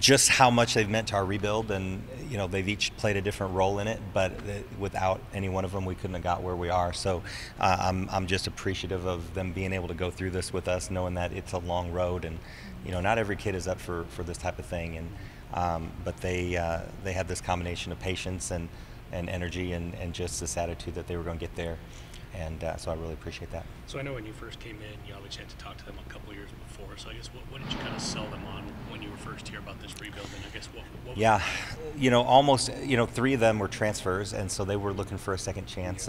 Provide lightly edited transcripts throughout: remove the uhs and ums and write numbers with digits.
just how much they've meant to our rebuild, and they've each played a different role in it, but without any one of them we couldn't have got where we are. So I'm just appreciative of them being able to go through this with us, knowing that it's a long road, and not every kid is up for this type of thing, and but they had this combination of patience and energy and just this attitude that they were going to get there. And so I really appreciate that. So I know when you first came in, you obviously had to talk to them a couple of years before. So I guess what did you kind of sell them on when you were first here about this rebuild? And I guess what yeah, almost 3 of them were transfers, and so they were looking for a second chance,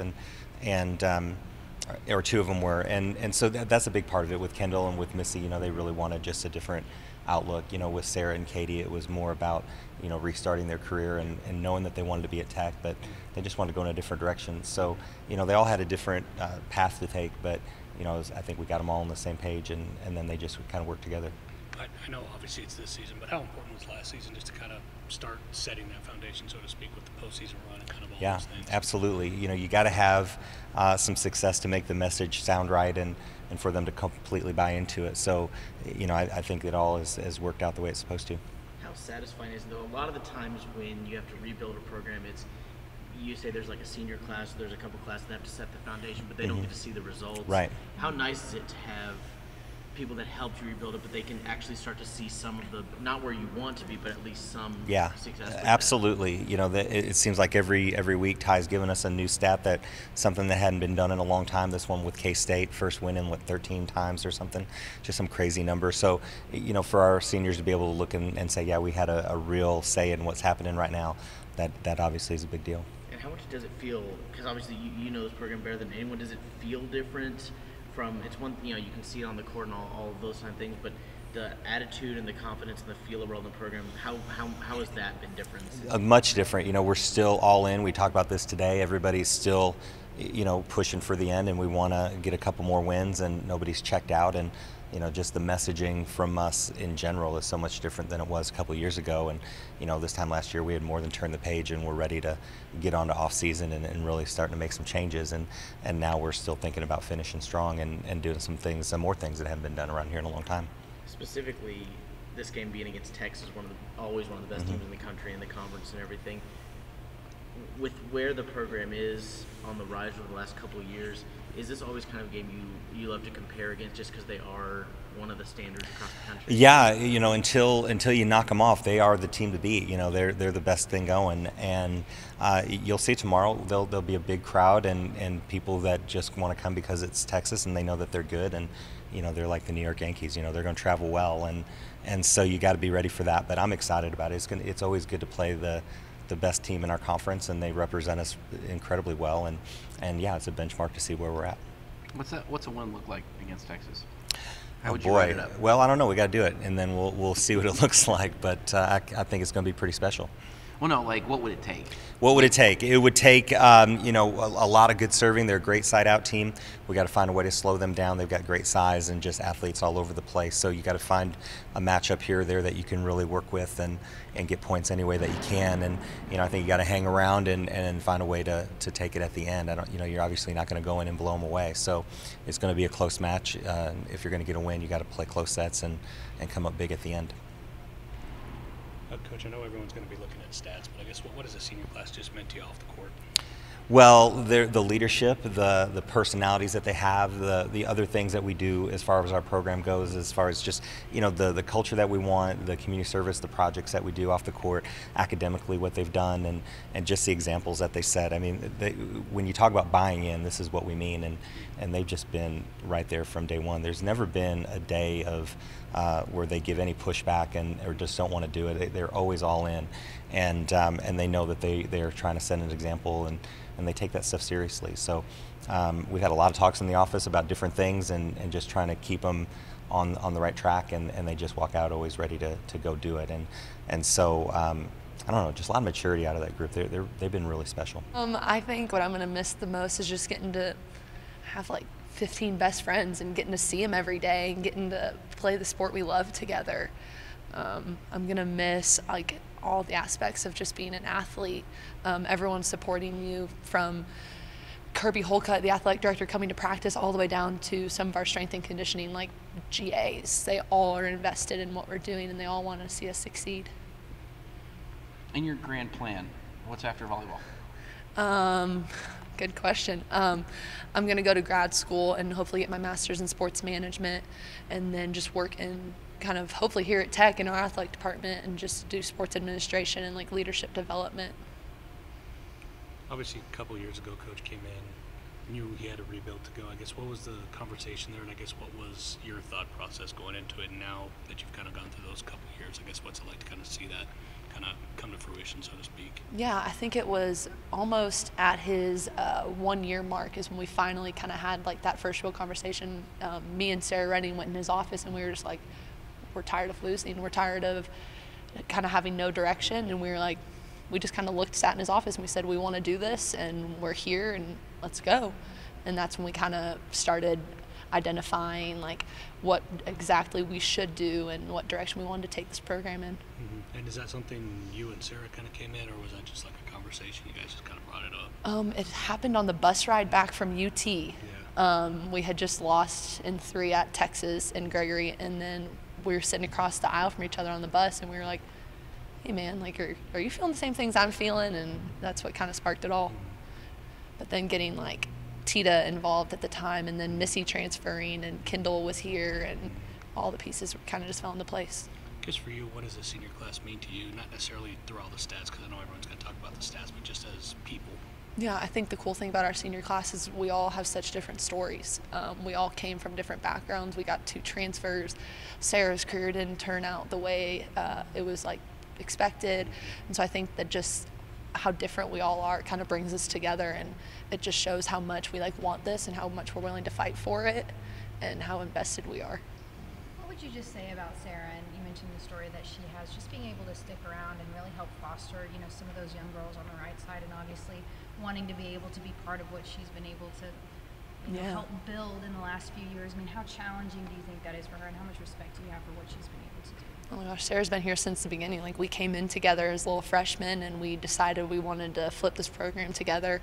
and or 2 of them were, and so that's a big part of it with Kendall and with Missy. They really wanted just a different outlook. With Sarah and Katie, it was more about restarting their career and knowing that they wanted to be at Tech, but they just wanted to go in a different direction. So they all had a different path to take, but I think we got them all on the same page, and then they just kind of worked together. I know obviously it's this season, but how important was last season just to kind of start setting that foundation, so to speak, with the postseason run and kind of all those things? Yeah, absolutely. You got to have some success to make the message sound right and for them to completely buy into it. So, I think it all has worked out the way it's supposed to. How satisfying is it, though? A lot of the times when you have to rebuild a program, you say there's like a senior class, there's a couple classes that have to set the foundation, but they don't get to see the results. Right. How nice is it to have people that helped you rebuild it, but they can actually start to see some of the, not where you want to be, but at least some success? Absolutely. It seems like every week Ty's given us a new stat, that something that hadn't been done in a long time. This one with K-State, first win in 13 times or something, just some crazy number. So, for our seniors to be able to look and say, yeah, we had a real say in what's happening right now, that obviously is a big deal. And how much does it feel, because obviously you know this program better than anyone, does it feel different from, it's one, you can see it on the court and all of those kind of things, but the attitude and the confidence and the feel of the program, how has that been different? Much different. We're still all in. We talked about this today. Everybody's still, pushing for the end, and we want to get a couple more wins, and nobody's checked out. And just the messaging from us in general is so much different than it was a couple of years ago. And this time last year we had more than turned the page, and we're ready to get on to off season and really starting to make some changes. And now we're still thinking about finishing strong and doing some more things that haven't been done around here in a long time. Specifically, this game being against Texas, always one of the best teams in the country in the conference and everything. With where the program is on the rise over the last couple of years, is this always kind of a game you love to compare against, just because they are one of the standards across the country? Yeah, until you knock them off, they are the team to beat. They're the best thing going, and you'll see tomorrow there'll be a big crowd and people that just want to come because it's Texas and they know that they're good, and they're like the New York Yankees. They're going to travel well, and so you got to be ready for that. But I'm excited about it. It's always good to play the best team in our conference, and they represent us incredibly well, and yeah, it's a benchmark to see where we're at. What's a win look like against Texas? How Oh would you write it boy, up? well, I don't know. We got to do it, and then we'll see what it looks like. But I think it's going to be pretty special. Well, no, what would it take? What would it take? It would take, a lot of good serving. They're a great side-out team. We got to find a way to slow them down. They've got great size and just athletes all over the place. So you got to find a matchup here or there that you can really work with and get points any way that you can. And I think you got to hang around and find a way to take it at the end. You're obviously not going to go in and blow them away. So it's going to be a close match. If you're going to get a win, you got to play close sets and come up big at the end. Coach, I know everyone's going to be looking at stats, but I guess what has the senior class just meant to you off the court? Well, the leadership, the personalities that they have, the other things that we do as far as our program goes, as far as just the culture that we want, the community service, the projects that we do off the court, academically what they've done, and just the examples that they set. I mean, when you talk about buying in, this is what we mean, and they've just been right there from day one. There's never been a day of where they give any pushback or just don't want to do it. They're always all in, and they know that they are trying to set an example, and they take that stuff seriously. So we've had a lot of talks in the office about different things and just trying to keep them on the right track, and they just walk out always ready to go do it. And so I don't know, just a lot of maturity out of that group. They've been really special. I think what I'm going to miss the most is just getting to have like 15 best friends and getting to see them every day and getting to play the sport we love together. I'm going to miss like all the aspects of just being an athlete. Everyone supporting you, from Kirby Holcutt, the athletic director, coming to practice, all the way down to some of our strength and conditioning like GAs. They all are invested in what we're doing, and they all want to see us succeed. And your grand plan, what's after volleyball? Good question. I'm going to go to grad school and hopefully get my master's in sports management, and then just work in kind of hopefully here at Tech in our athletic department and just do sports administration and like leadership development. Obviously, a couple years ago, Coach came in, knew he had a rebuild to go. I guess what was the conversation there, and I guess what was your thought process going into it? And now that you've kind of gone through those couple years, I guess what's it like to kind of see that kind of come to fruition, so to speak? Yeah, I think it was almost at his 1 year mark is when we finally kind of had like that first real conversation. Me and Sarah Redding went in his office and we were just like, we're tired of losing. We're tired of kind of having no direction. And we were like, we just kind of sat in his office and we said, we want to do this and we're here and let's go. And that's when we kind of started identifying like what exactly we should do and what direction we wanted to take this program in. Mm-hmm. And is that something you and Sarah kind of came in, or was that just like a conversation you guys just kind of brought it up? It happened on the bus ride back from UT. Yeah. We had just lost in 3 at Texas and Gregory, and then we were sitting across the aisle from each other on the bus, and we were like, hey man, like are you feeling the same things I'm feeling? And that's what kind of sparked it all. But then getting like Tita involved at the time, and then Missy transferring, and Kendall was here, and all the pieces kind of just fell into place. I guess for you, what does the senior class mean to you? Not necessarily through all the stats, because I know everyone's going to talk about the stats, but just as people. Yeah, I think the cool thing about our senior class is we all have such different stories. We all came from different backgrounds. We got 2 transfers. Sarah's career didn't turn out the way it was like expected, and so I think that just how different we all are kind of brings us together, and it just shows how much we like want this and how much we're willing to fight for it and how invested we are. What would you just say about Sarah? And you mentioned the story that she has, just being able to stick around and really help foster, some of those young girls on the right side, and obviously wanting to be able to be part of what she's been able to help build in the last few years. I mean, how challenging do you think that is for her, and how much respect do you have for what she's been able to do? Oh my gosh, Sarah's been here since the beginning. Like, we came in together as little freshmen, and we decided we wanted to flip this program together.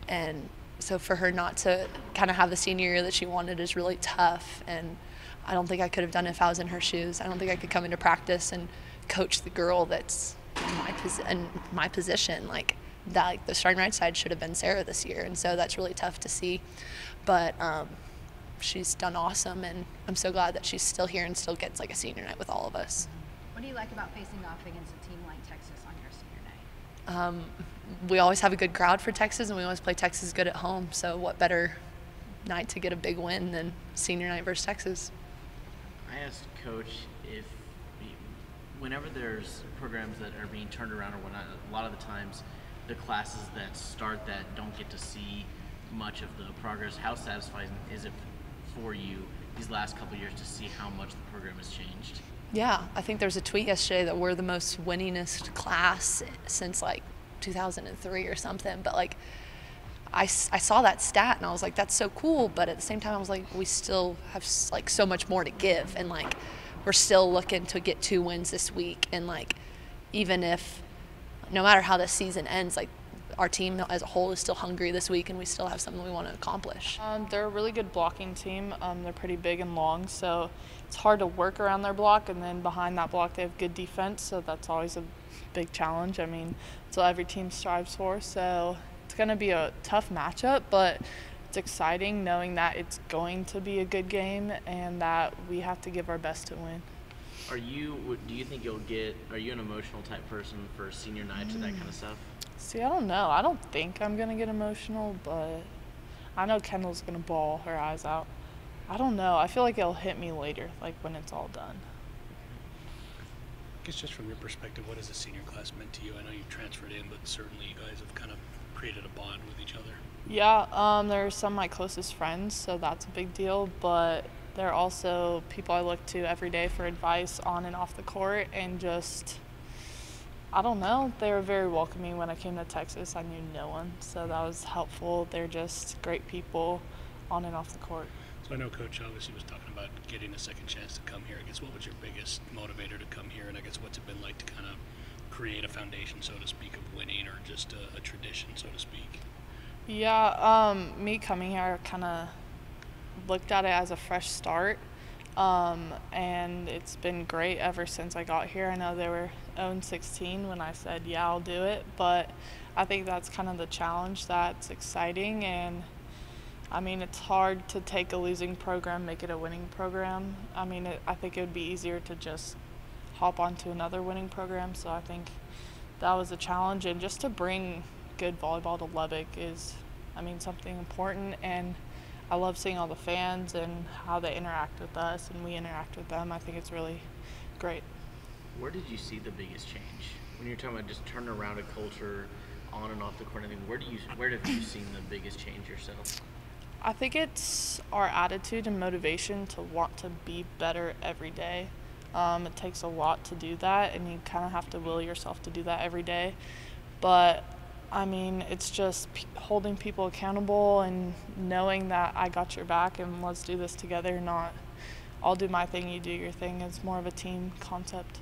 And so for her not to kind of have the senior year that she wanted is really tough. And I don't think I could have done it if I was in her shoes. I don't think I could come into practice and coach the girl that's in my position. Like the starting right side should have been Sarah this year, and so that's really tough to see. But she's done awesome, and I'm so glad that she's still here and still gets like a senior night with all of us. What do you like about facing off against a team like Texas on your senior night? We always have a good crowd for Texas, and we always play Texas good at home. So what better night to get a big win than senior night versus Texas? I asked Coach if whenever there's programs that are being turned around or whatnot, a lot of the times the classes that start that don't get to see much of the progress, how satisfying is it for you these last couple of years to see how much the program has changed? Yeah, I think there was a tweet yesterday that we're the most winningest class since like 2003 or something. But like, I saw that stat and I was like, that's so cool. But at the same time, I was like, we still have like so much more to give, and like we're still looking to get 2 wins this week. And like, even if no matter how this season ends, like our team as a whole is still hungry this week, and we still have something we want to accomplish. They're a really good blocking team. They're pretty big and long, so it's hard to work around their block, and then behind that block they have good defense, so that's always a big challenge. I mean, that's what every team strives for, so it's going to be a tough matchup, but it's exciting knowing that it's going to be a good game and that we have to give our best to win. Do you think are you an emotional type person for senior nights or that kind of stuff? See, I don't know. I don't think I'm going to get emotional, but I know Kendall's going to bawl her eyes out. I don't know. I feel like it'll hit me later, like when it's all done. I guess just from your perspective, what has the senior class meant to you? I know you transferred in, but certainly you guys have kind of created a bond with each other. Yeah, they're some of my closest friends, so that's a big deal, but they're also people I look to every day for advice on and off the court, and just, I don't know, they were very welcoming. When I came to Texas, I knew no one, so that was helpful. They're just great people on and off the court. So I know Coach obviously was talking about getting a second chance to come here. I guess what was your biggest motivator to come here, and I guess what's it been like to kind of create a foundation, so to speak, of winning, or just a tradition, so to speak? Yeah, me coming here, I kind of looked at it as a fresh start. And it's been great ever since I got here. I know they were 0-16 when I said, yeah, I'll do it, but I think that's kind of the challenge that's exciting. And I mean, it's hard to take a losing program, make it a winning program. I mean, I think it would be easier to just hop onto another winning program. So I think that was a challenge. And just to bring good volleyball to Lubbock is, I mean, something important. And I love seeing all the fans and how they interact with us and we interact with them. I think it's really great. Where did you see the biggest change? When you're talking about just turning around a culture on and off the court, I mean, where have you seen the biggest change yourself? I think it's our attitude and motivation to want to be better every day. It takes a lot to do that, and you kind of have to will yourself to do that every day. But, I mean, it's just holding people accountable and knowing that I got your back and let's do this together, not I'll do my thing, you do your thing. It's more of a team concept.